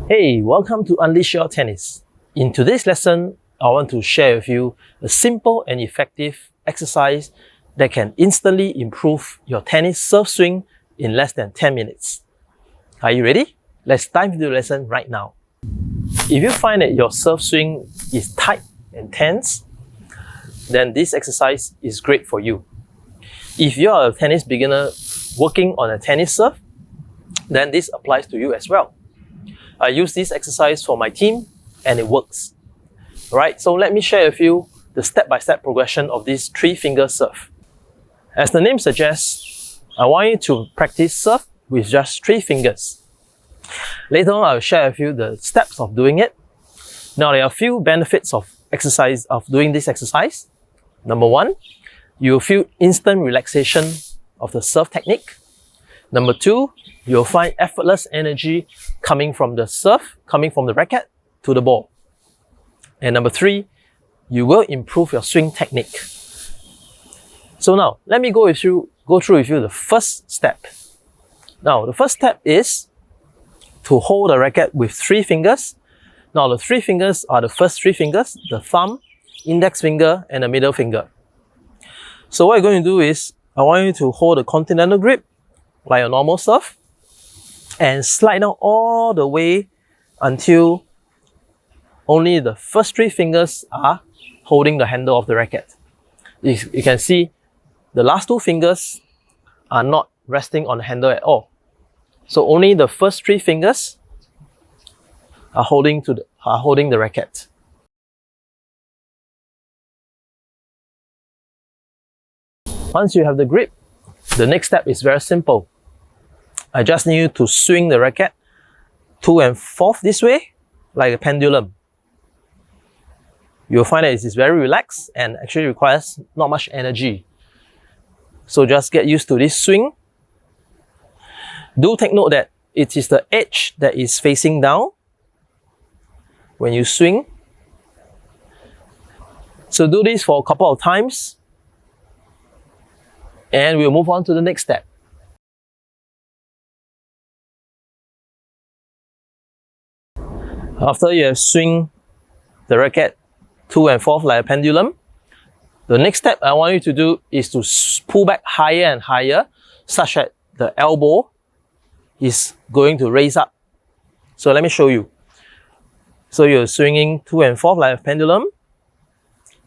Hey, welcome to Unleash Your Tennis. In today's lesson, I want to share with you a simple and effective exercise that can instantly improve your tennis serve swing in less than 10 minutes. Are you ready? Let's dive into the lesson right now. If you find that your serve swing is tight and tense, then this exercise is great for you. If you are a tennis beginner working on a tennis serve, then this applies to you as well. I use this exercise for my team and it works. Alright, so let me share with you the step-by-step progression of this 3-finger serve. As the name suggests, I want you to practice serve with just 3 fingers. Later on, I'll share with you the steps of doing it. Now, there are a few benefits of doing this exercise. Number 1, you'll feel instant relaxation of the serve technique. Number 2, you'll find effortless energy coming from the serve, coming from the racket to the ball. And number 3, you will improve your swing technique. So now, let me go through with you the first step. Now, the first step is to hold the racket with 3 fingers. Now, the 3 fingers are the first 3 fingers, the thumb, index finger, and the middle finger. So what you're going to do is, I want you to hold a continental grip, like a normal serve, and slide down all the way until only the first 3 fingers are holding the handle of the racket. You can see the last 2 fingers are not resting on the handle at all. So only the first 3 fingers are holding the racket. Once you have the grip, the next step is very simple. I just need you to swing the racket to and forth this way, like a pendulum. You'll find that it is very relaxed and actually requires not much energy. So just get used to this swing. Do take note that it is the edge that is facing down when you swing. So do this for a couple of times and we'll move on to the next step. After you have swung the racket to and forth like a pendulum, the next step I want you to do is to pull back higher and higher such that the elbow is going to raise up. So let me show you. So you're swinging to and forth like a pendulum.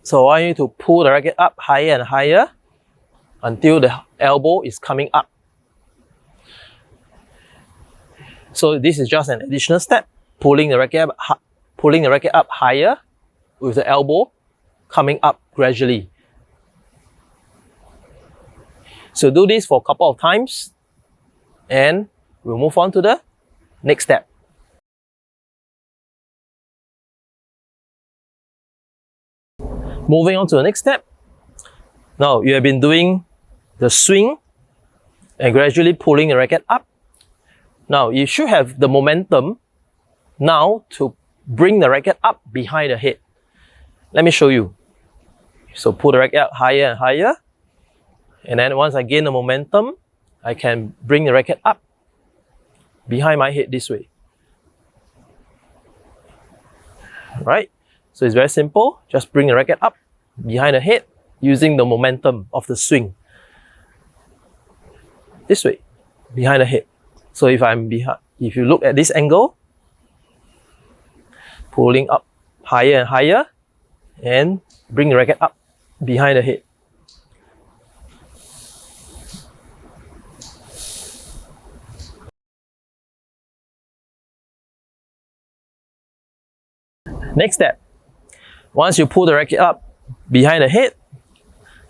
So I want you to pull the racket up higher and higher until the elbow is coming up. So this is just an additional step. Pulling the racket up higher with the elbow coming up gradually. So do this for a couple of times and we'll move on to the next step. Moving on to the next step. Now you have been doing the swing and gradually pulling the racket up. Now you should have the momentum now to bring the racket up behind the head. Let me show you. So pull the racket up higher and higher. And then once I gain the momentum, I can bring the racket up behind my head this way. Right? So it's very simple. Just bring the racket up behind the head using the momentum of the swing. This way, behind the head. So if you look at this angle, pulling up higher and higher and bring the racket up behind the head. Next step, once you pull the racket up behind the head,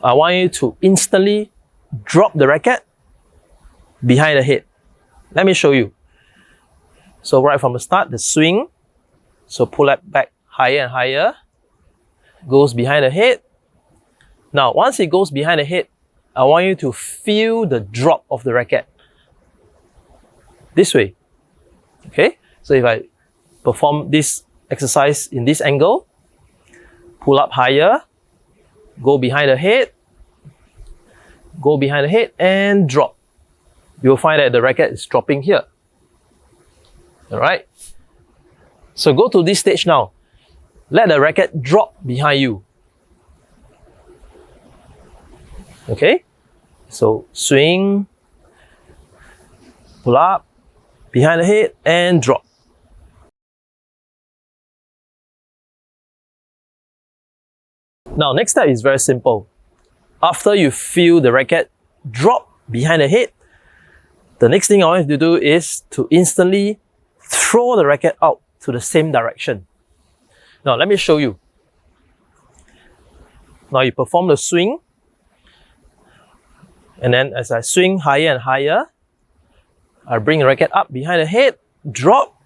I want you to instantly drop the racket behind the head. Let me show you. So right from the start, the swing. So pull it back higher and higher, goes behind the head. Now, once it goes behind the head, I want you to feel the drop of the racket. This way. Okay? So if I perform this exercise in this angle, pull up higher, go behind the head, and drop. You'll find that the racket is dropping here. Alright? So go to this stage now. Let the racket drop behind you. Okay? So swing, pull up, behind the head, and drop. Now, next step is very simple. After you feel the racket drop behind the head, the next thing I want you to do is to instantly throw the racket out to the same direction. Now, let me show you. Now, you perform the swing. And then as I swing higher and higher, I bring the racket up behind the head, drop.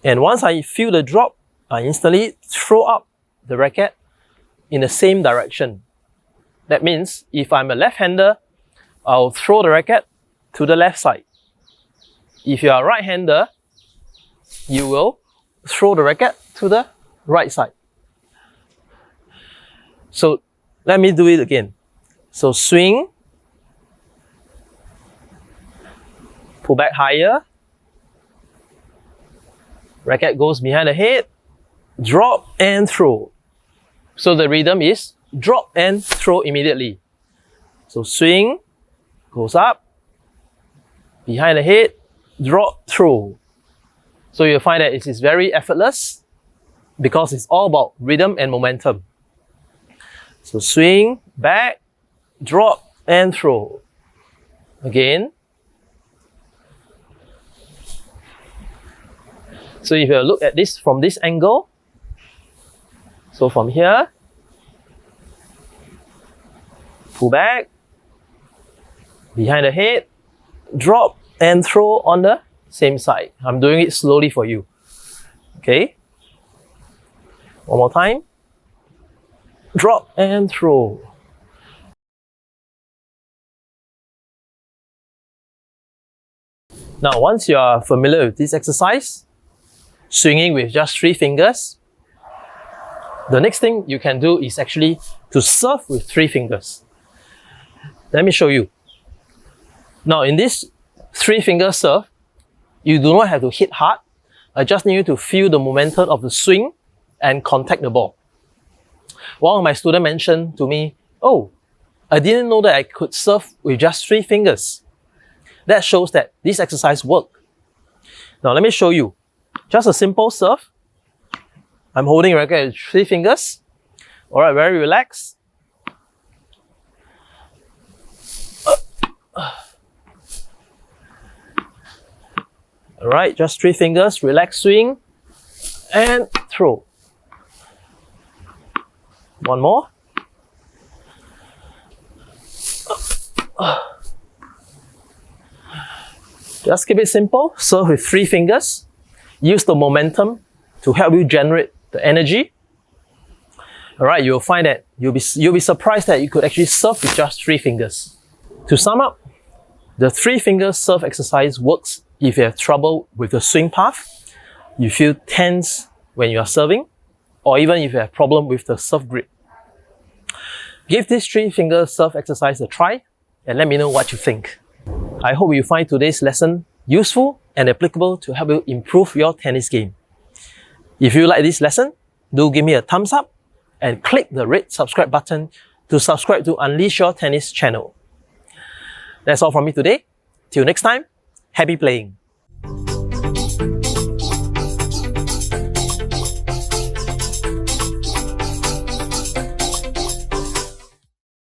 And once I feel the drop, I instantly throw up the racket in the same direction. That means if I'm a left-hander, I'll throw the racket to the left side. If you are a right-hander, you will throw the racket to the right side. So let me do it again. So swing, pull back higher, racket goes behind the head, drop and throw. So the rhythm is drop and throw immediately. So swing, goes up, behind the head, drop, throw. So you'll find that it is very effortless because it's all about rhythm and momentum. So swing, back, drop and throw. Again. So if you look at this from this angle, so from here, pull back, behind the head, drop and throw on the same side. I'm doing it slowly for you. Okay? One more time. Drop and throw. Now, once you are familiar with this exercise, swinging with just 3 fingers, the next thing you can do is actually to serve with 3 fingers. Let me show you. Now, in this 3-finger serve, you do not have to hit hard. I just need you to feel the momentum of the swing and contact the ball. One of my students mentioned to me, oh, I didn't know that I could serve with just 3 fingers. That shows that this exercise works. Now, let me show you. Just a simple serve. I'm holding a racket with 3 fingers. Alright, very relaxed. Alright, just 3 fingers, relax swing, and throw. One more. Just keep it simple. Serve with 3 fingers. Use the momentum to help you generate the energy. Alright, you'll find that you'll be surprised that you could actually serve with just 3 fingers. To sum up, the 3-finger serve exercise works if you have trouble with the swing path, you feel tense when you are serving, or even if you have problem with the serve grip. Give this 3-finger serve exercise a try and let me know what you think. I hope you find today's lesson useful and applicable to help you improve your tennis game. If you like this lesson, do give me a thumbs up and click the red subscribe button to subscribe to Unleash Your Tennis channel. That's all from me today. Till next time, happy playing!